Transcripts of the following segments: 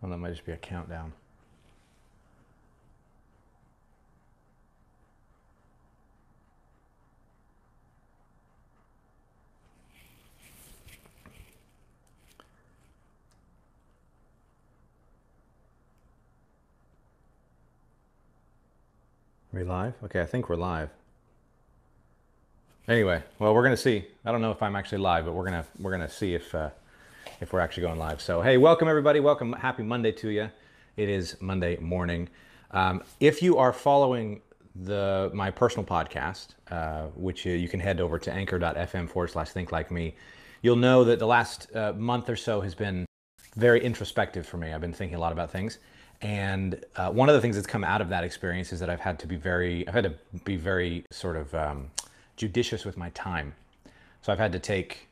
Well, that might just be a countdown. Are we live? Okay, I think we're live. Anyway, well, we're gonna see. I don't know if I'm actually live, but we're gonna see if we're actually going live. So, hey, welcome everybody. Welcome. Happy Monday to you. It is Monday morning. If you are following my personal podcast, which you can head over to anchor.fm/think like me, you'll know that the last month or so has been very introspective for me. I've been thinking a lot about things. And one of the things that's come out of that experience is that I've had to be very sort of judicious with my time. So I've had to take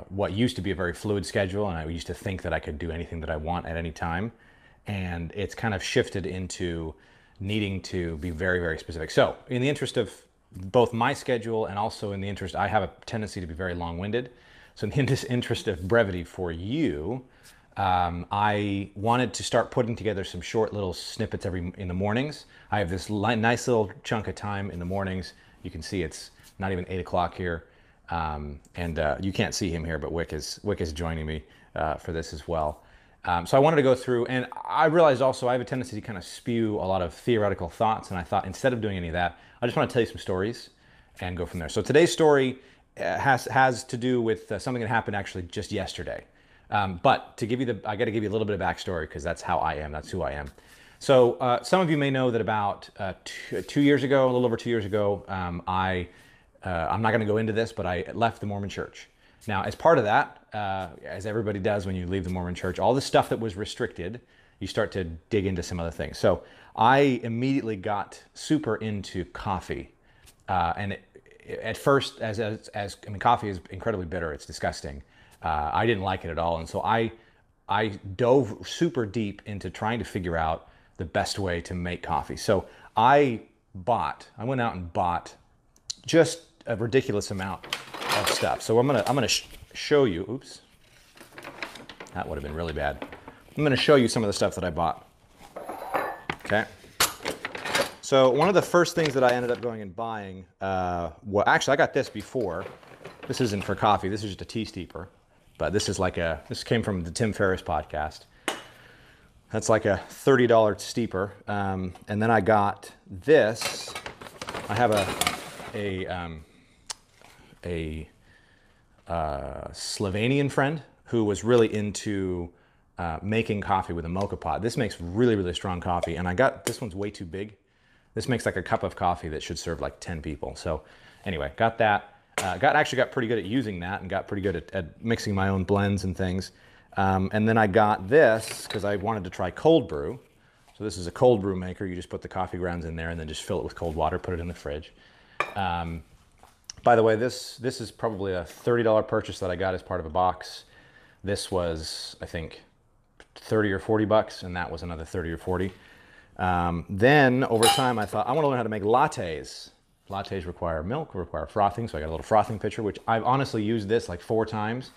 what used to be a very fluid schedule, and I used to think that I could do anything that I want at any time. And it's kind of shifted into needing to be very, very specific. So in the interest of both my schedule and also in the interest, I have a tendency to be very long-winded. So in the interest of brevity for you, I wanted to start putting together some short little snippets in the mornings. I have this nice little chunk of time in the mornings. You can see it's not even 8 o'clock here. You can't see him here, but Wick is joining me for this as well. So I wanted to go through, and I realized also I have a tendency to kind of spew a lot of theoretical thoughts, and I thought instead of doing any of that, I just want to tell you some stories and go from there. So today's story has to do with something that happened actually just yesterday. But to give you I got to give you a little bit of backstory because that's how I am. That's who I am. So some of you may know that about 2 years ago, a little over 2 years ago, I'm not going to go into this, but I left the Mormon Church. Now, as part of that, as everybody does when you leave the Mormon Church, all the stuff that was restricted, you start to dig into some other things. So I immediately got super into coffee, at first, I mean, coffee is incredibly bitter. It's disgusting. I didn't like it at all, and so I dove super deep into trying to figure out the best way to make coffee. So I went out and bought just a ridiculous amount of stuff. So I'm gonna show you. Oops, that would have been really bad. I'm gonna show you some of the stuff that I bought. Okay. So one of the first things that I ended up going and buying, well, actually I got this before. This isn't for coffee. This is just a tea steeper. But this is this came from the Tim Ferriss podcast. That's like a $30 steeper. And then I got this. I have a Slovenian friend who was really into making coffee with a Moka pot. This makes really, really strong coffee. And this one's way too big. This makes like a cup of coffee that should serve like 10 people. So anyway, got that. Actually got pretty good at using that and got pretty good at mixing my own blends and things. And then I got this because I wanted to try cold brew. So this is a cold brew maker. You just put the coffee grounds in there and then just fill it with cold water, put it in the fridge. By the way, this is probably a $30 purchase that I got as part of a box. This was, I think, 30 or 40 bucks, and that was another 30 or 40. Then over time I thought, I want to learn how to make lattes. Lattes require milk, require frothing, so I got a little frothing pitcher, which I've honestly used this like 4 times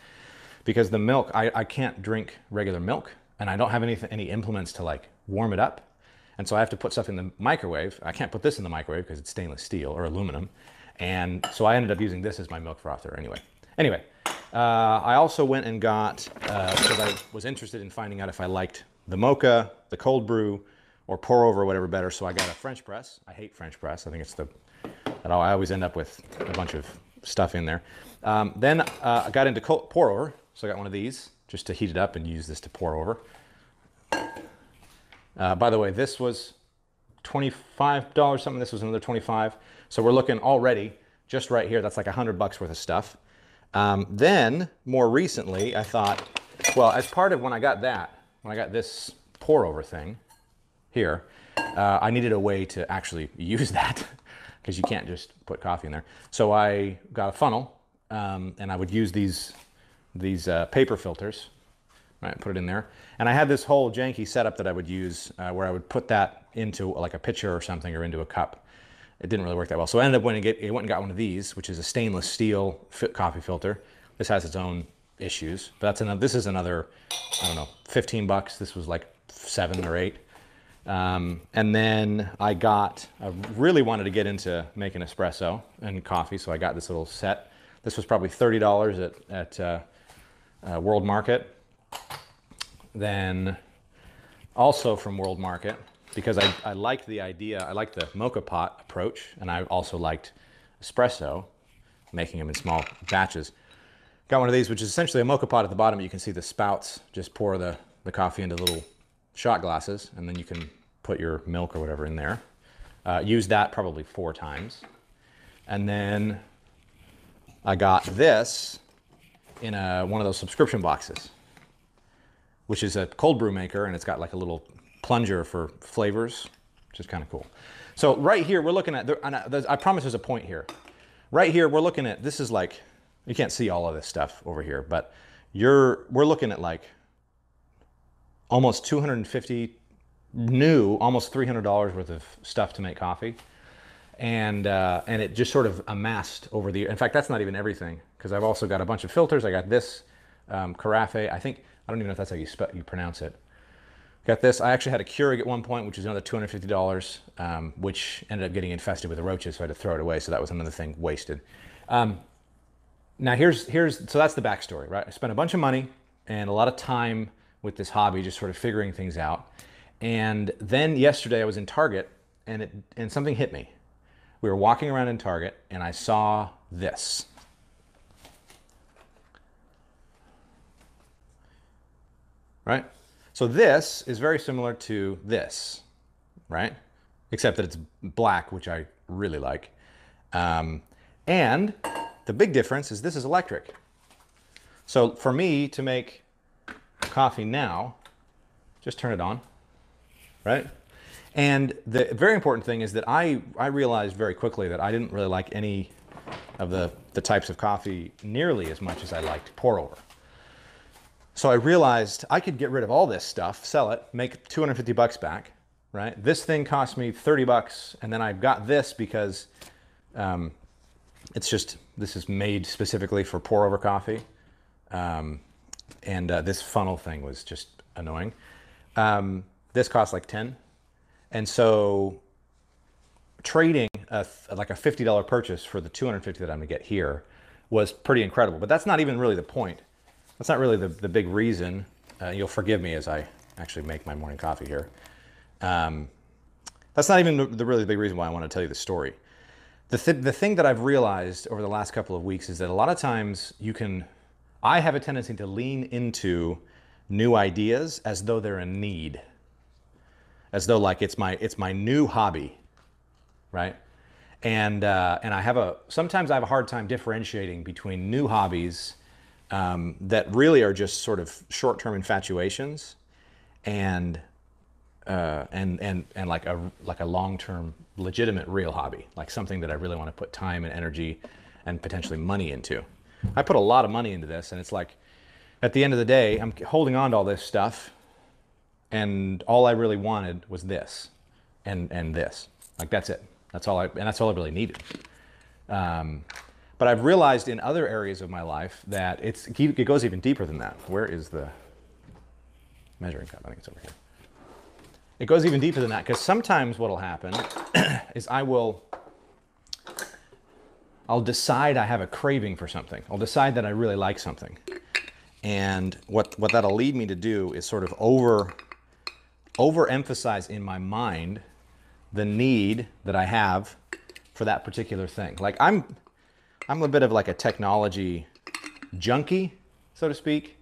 because the milk, I can't drink regular milk, and I don't have any implements to like warm it up. And so I have to put stuff in the microwave. I can't put this in the microwave because it's stainless steel or aluminum. And so I ended up using this as my milk frother Anyway, I also went and got, because I was interested in finding out if I liked the Moka, the cold brew, or pour over or whatever better. So I got a French press. I hate French press. I think it's I always end up with a bunch of stuff in there. Then I got into pour over. So I got one of these just to heat it up and use this to pour over. By the way, this was $25 something. This was another 25. So we're looking already just right here. That's like $100 worth of stuff. Then more recently, I thought, well, as part of when I got this pour over thing here, I needed a way to actually use that because you can't just put coffee in there. So I got a funnel, and I would use these paper filters, right? Put it in there, and I had this whole janky setup that I would use where I would put that into like a pitcher or something or into a cup. It didn't really work that well, so I ended up went and got one of these, which is a stainless steel coffee filter. This has its own issues. But that's another, this is another, I don't know, 15 bucks. This was like 7 or 8. And then I really wanted to get into making espresso and coffee, so I got this little set. This was probably $30 at World Market. Then also from World Market, because I liked the idea, I liked the Moka pot approach, and I also liked espresso, making them in small batches. Got one of these, which is essentially a Moka pot at the bottom. You can see the spouts just pour the coffee into little shot glasses, and then you can put your milk or whatever in there. Use that probably 4 times. And then I got this in one of those subscription boxes, which is a cold brew maker, and it's got like a little plunger for flavors, which is kind of cool. So right here, we're looking at, I promise there's a point here. Right here, we're looking at, this is like, you can't see all of this stuff over here, but we're looking at like almost 250 new, almost $300 worth of stuff to make coffee. And it just sort of amassed over the year. In fact, that's not even everything, because I've also got a bunch of filters. I got this carafe, I don't even know if that's how you pronounce it. Got this. I actually had a Keurig at one point, which is another $250, which ended up getting infested with roaches, so I had to throw it away. So that was another thing wasted. Now so that's the backstory, right? I spent a bunch of money and a lot of time with this hobby, just sort of figuring things out. And then yesterday I was in Target, and something hit me. We were walking around in Target, and I saw this. Right? So this is very similar to this, right? Except that it's black, which I really like. And the big difference is this is electric. So for me to make coffee now, just turn it on, right? And the very important thing is that I realized very quickly that I didn't really like any of the types of coffee nearly as much as I liked pour over. So I realized I could get rid of all this stuff, sell it, make 250 bucks back, right? This thing cost me 30 bucks, and then I got this because this is made specifically for pour over coffee. This funnel thing was just annoying. This cost like 10. And so trading like a $50 purchase for the 250 that I'm gonna get here was pretty incredible. But that's not even really the point. That's not really the big reason. You'll forgive me as I actually make my morning coffee here. That's not even the really big reason why I want to tell you the story. The thing that I've realized over the last couple of weeks is that a lot of times I have a tendency to lean into new ideas as though they're a need. As though like it's my new hobby, right? And sometimes I have a hard time differentiating between new hobbies that really are just sort of short-term infatuations and like a long-term legitimate real hobby, like something that I really want to put time and energy and potentially money into. I put a lot of money into this, and it's like at the end of the day, I'm holding on to all this stuff, and all I really wanted was this and this. Like that's it. That's all I really needed. But I've realized in other areas of my life that it goes even deeper than that. Where is the measuring cup? I think it's over here. It goes even deeper than that, because sometimes what'll happen is I'll decide I have a craving for something. I'll decide that I really like something. And what that'll lead me to do is sort of overemphasize in my mind the need that I have for that particular thing. Like I'm a bit of like a technology junkie, so to speak.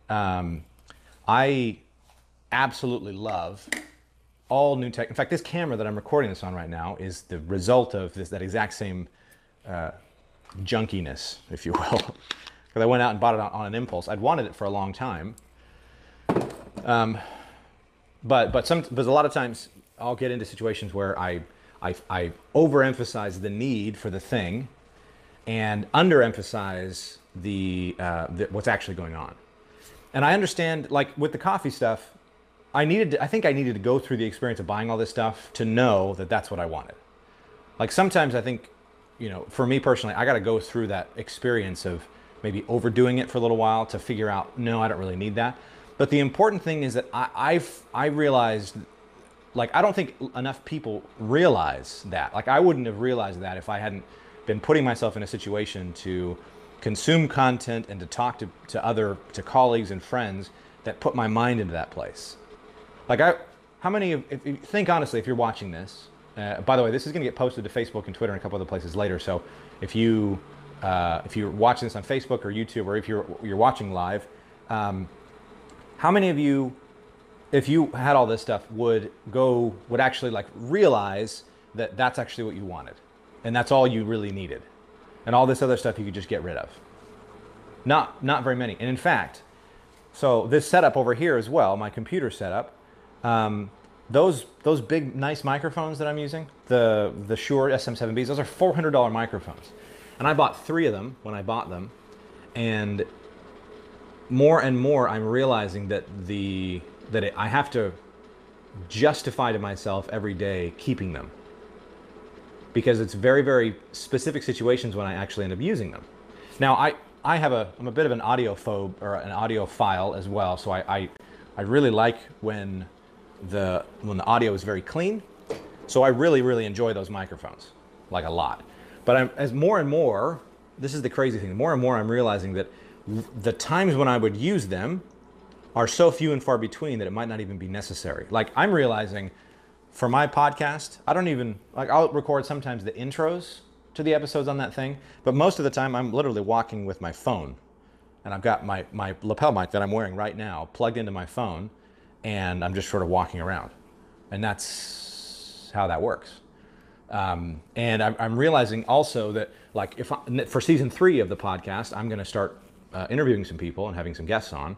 I absolutely love all new tech. In fact, this camera that I'm recording this on right now is the result of that exact same junkiness, if you will. Because I went out and bought it on an impulse. I'd wanted it for a long time. But a lot of times I'll get into situations where I overemphasize the need for the thing and underemphasize what's actually going on. And I understand, like with the coffee stuff, I think I needed to go through the experience of buying all this stuff to know that that's what I wanted. Like sometimes I think, for me personally, I got to go through that experience of maybe overdoing it for a little while to figure out, no, I don't really need that. But the important thing is that I realized, like, I don't think enough people realize that. Like, I wouldn't have realized that if I hadn't been putting myself in a situation to consume content and to talk to colleagues and friends that put my mind into that place. Like, how many of, if you think honestly, if you're watching this, by the way, this is going to get posted to Facebook and Twitter and a couple other places later. So if you're watching this on Facebook or YouTube, or if you're watching live, how many of you, if you had all this stuff, would actually like realize that that's actually what you wanted, and that's all you really needed, and all this other stuff you could just get rid of? Not very many. And in fact, so this setup over here as well, my computer setup, those big nice microphones that I'm using, the Shure SM7Bs, those are $400 microphones, and I bought 3 of them when I bought them, and more I'm realizing that I have to justify to myself every day keeping them, because it's very, very specific situations when I actually end up using them. Now, I'm a bit of an audiophobe, or an audiophile as well, so I really like when the audio is very clean. So I really, really enjoy those microphones, like a lot. But as more and more, this is the crazy thing, more and more I'm realizing that the times when I would use them are so few and far between that it might not even be necessary. Like, I'm realizing for my podcast, I don't even, like, I'll record sometimes the intros to the episodes on that thing, but most of the time I'm literally walking with my phone, and I've got my lapel mic that I'm wearing right now plugged into my phone, and I'm just sort of walking around, and that's how that works. And I'm realizing also that, like, for season 3 of the podcast, I'm going to start interviewing some people and having some guests on.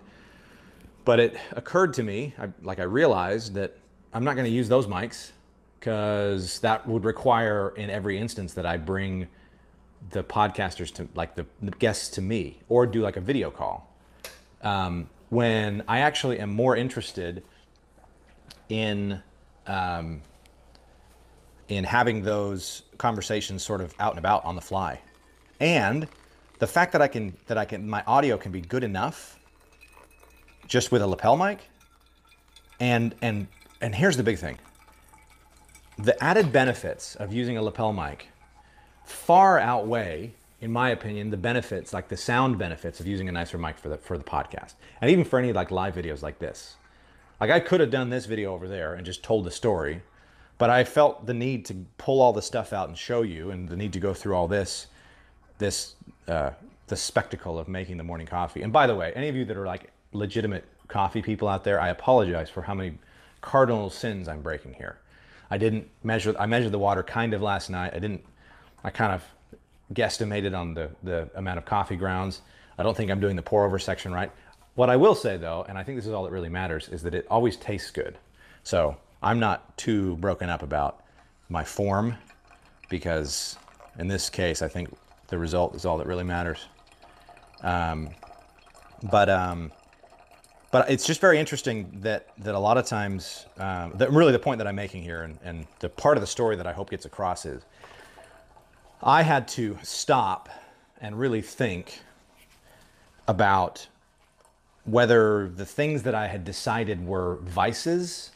But it occurred to me, I realized that I'm not going to use those mics, because that would require in every instance that I bring the podcasters to, like, the guests to me, or do like a video call. When I actually am more interested in having those conversations sort of out and about on the fly. And the fact that my audio can be good enough just with a lapel mic. And here's the big thing. The added benefits of using a lapel mic far outweigh, in my opinion, the benefits, like the sound benefits of using a nicer mic for the podcast. And even for any like live videos like this. Like, I could have done this video over there and just told the story, but I felt the need to pull all the stuff out and show you, and the need to go through all the spectacle of making the morning coffee. And by the way, any of you that are like legitimate coffee people out there, I apologize for how many cardinal sins I'm breaking here. I measured the water kind of last night. I kind of guesstimated on the amount of coffee grounds. I don't think I'm doing the pour over section right. What I will say though, and I think this is all that really matters, is that it always tastes good. So I'm not too broken up about my form, because in this case, I think the result is all that really matters. But it's just very interesting that a lot of times, that really the point that I'm making here, and the part of the story that I hope gets across, is I had to stop and really think about whether the things that I had decided were vices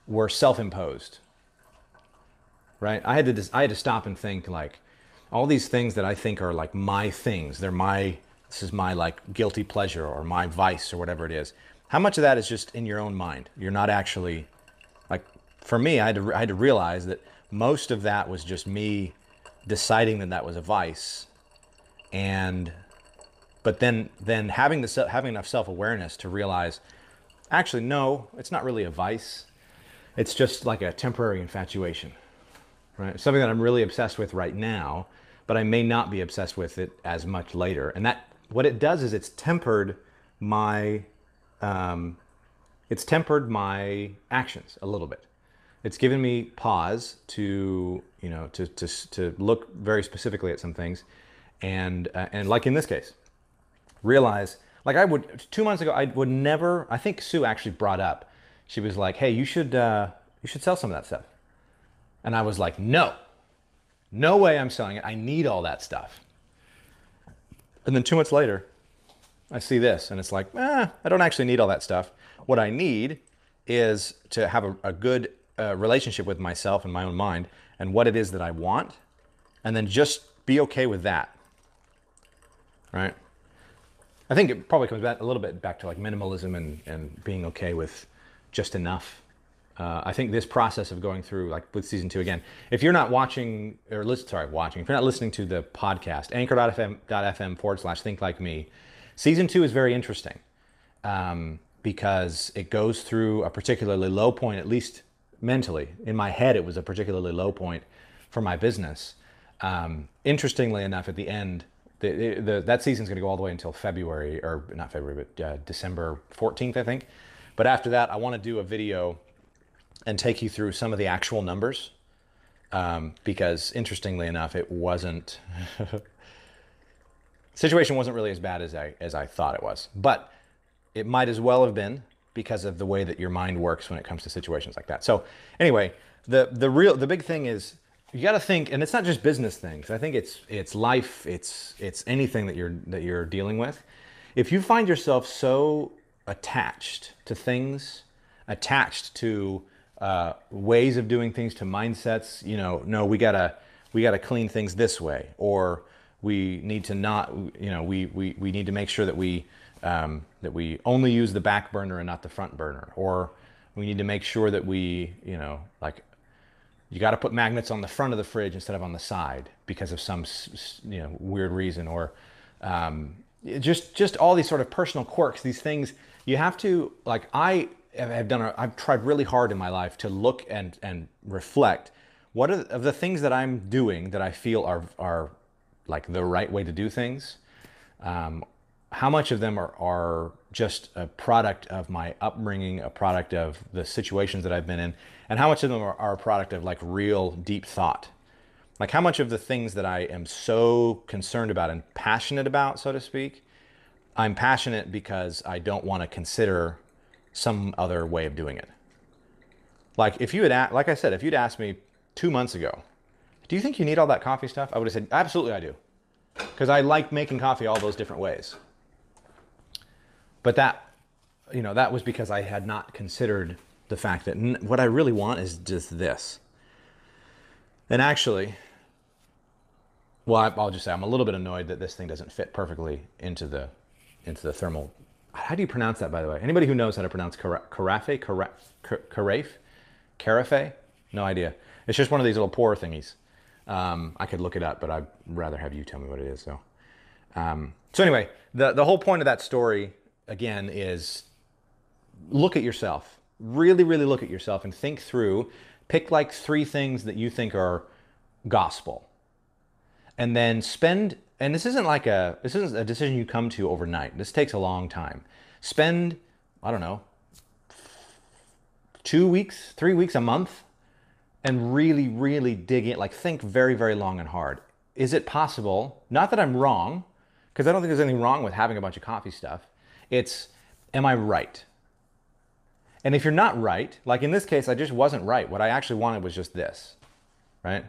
were self-imposed, right? I had to stop and think, like, all these things that I think are like my things, this is my like guilty pleasure or my vice or whatever it is. How much of that is just in your own mind? You're not actually, like, for me, I had to realize that most of that was just me deciding that was a vice, but then having enough self-awareness to realize, actually, no, it's not really a vice. It's just like a temporary infatuation, right? Something that I'm really obsessed with right now, but I may not be obsessed with it as much later. And that, what it does is it's tempered my actions a little bit. It's given me pause to look very specifically at some things, and like in this case, realize, like, 2 months ago, I would never. I think Sue actually brought up. She was like, "Hey, you should sell some of that stuff," and I was like, "No way, I'm selling it. I need all that stuff." And then 2 months later, I see this and it's like, I don't actually need all that stuff. What I need is to have a good relationship with myself and my own mind and what it is that I want, and then just be okay with that, right? I think it probably comes back a little bit back to like minimalism and being okay with just enough. I think this process of going through, like with season 2 again, if you're not watching or if you're not listening to the podcast, anchor.fm/think like me, season 2 is very interesting because it goes through a particularly low point, at least mentally. In my head, it was a particularly low point for my business. Interestingly enough, at the end, that season's going to go all the way until February, or not February, but December 14th, I think. But after that, I want to do a video and take you through some of the actual numbers because interestingly enough, it wasn't, situation wasn't really as bad as I thought it was, but it might as well have been because of the way that your mind works when it comes to situations like that. So anyway, the big thing is you got to think, and it's not just business things. I think it's life, it's anything that you're dealing with. If you find yourself so attached to things, attached to ways of doing things, to mindsets, no, we gotta clean things this way, or we need to not, we need to make sure that we only use the back burner and not the front burner, or we need to make sure that we, like, you got to put magnets on the front of the fridge instead of on the side because of some, weird reason, or just all these sort of personal quirks, these things you have to, like, I've tried really hard in my life to look and reflect what are of the things that I'm doing that I feel are like the right way to do things. How much of them are just a product of my upbringing, a product of the situations that I've been in, and how much of them are a product of like real deep thought. Like how much of the things that I am so concerned about and passionate about, so to speak, I'm passionate because I don't want to consider some other way of doing it. Like if you had, like I said, if you'd asked me 2 months ago, do you think you need all that coffee stuff? I would have said, absolutely I do. Because I like making coffee all those different ways. But that was because I had not considered the fact that what I really want is just this. And actually, well, I'll just say I'm a little bit annoyed that this thing doesn't fit perfectly into the thermal. How do you pronounce that, by the way? Anybody who knows how to pronounce carafe? No idea. It's just one of these little pour thingies. I could look it up, but I'd rather have you tell me what it is. So anyway, the whole point of that story, again, is look at yourself. Really, really look at yourself and think through. Pick like 3 things that you think are gospel. And then and this isn't a decision you come to overnight. This takes a long time. Spend, I don't know, 2 weeks, 3 weeks, a month, and really, really dig in, like think very, very long and hard. Is it possible? Not that I'm wrong, because I don't think there's anything wrong with having a bunch of coffee stuff. It's, am I right? And if you're not right, like in this case, I just wasn't right. What I actually wanted was just this, right?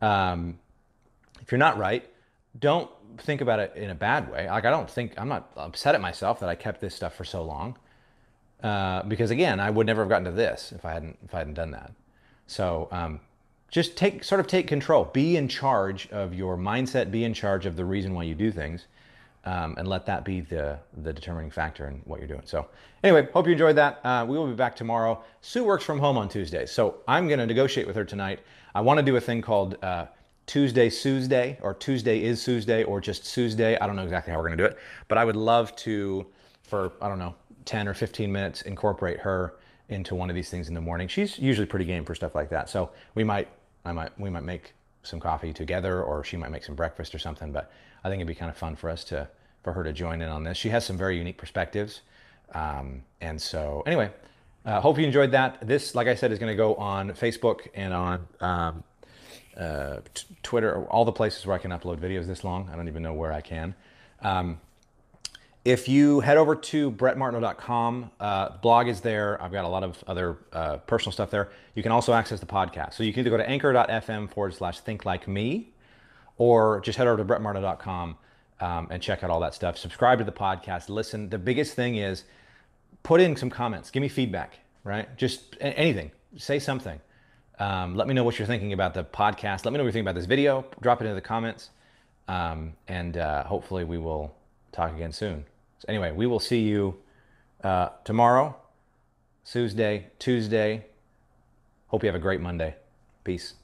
If you're not right, don't think about it in a bad way. Like I'm not upset at myself that I kept this stuff for so long, because again, I would never have gotten to this if I hadn't done that. So just take control. Be in charge of your mindset. Be in charge of the reason why you do things, and let that be the determining factor in what you're doing. So anyway, hope you enjoyed that. We will be back tomorrow. Sue works from home on Tuesdays, so I'm going to negotiate with her tonight. I want to do a thing called Tuesday Suesday, or Tuesday is Tuesday, or just Tuesday. I don't know exactly how we're going to do it, but I would love to, for, I don't know, 10 or 15 minutes, incorporate her into one of these things in the morning. She's usually pretty game for stuff like that. So we might make some coffee together, or she might make some breakfast or something. But I think it'd be kind of fun for her to join in on this. She has some very unique perspectives. And so anyway, hope you enjoyed that. This, like I said, is going to go on Facebook and on Twitter, all the places where I can upload videos this long. I don't even know where I can. If you head over to brettmartineau.com, blog is there. I've got a lot of other personal stuff there. You can also access the podcast. So you can either go to anchor.fm/think like me, or just head over to brettmartineau.com and check out all that stuff. Subscribe to the podcast. Listen. The biggest thing is put in some comments. Give me feedback, right? Just anything. Say something. Let me know what you're thinking about the podcast. Let me know what you're thinking about this video. Drop it into the comments. And hopefully we will talk again soon. So anyway, we will see you tomorrow, Tuesday. Hope you have a great Monday. Peace.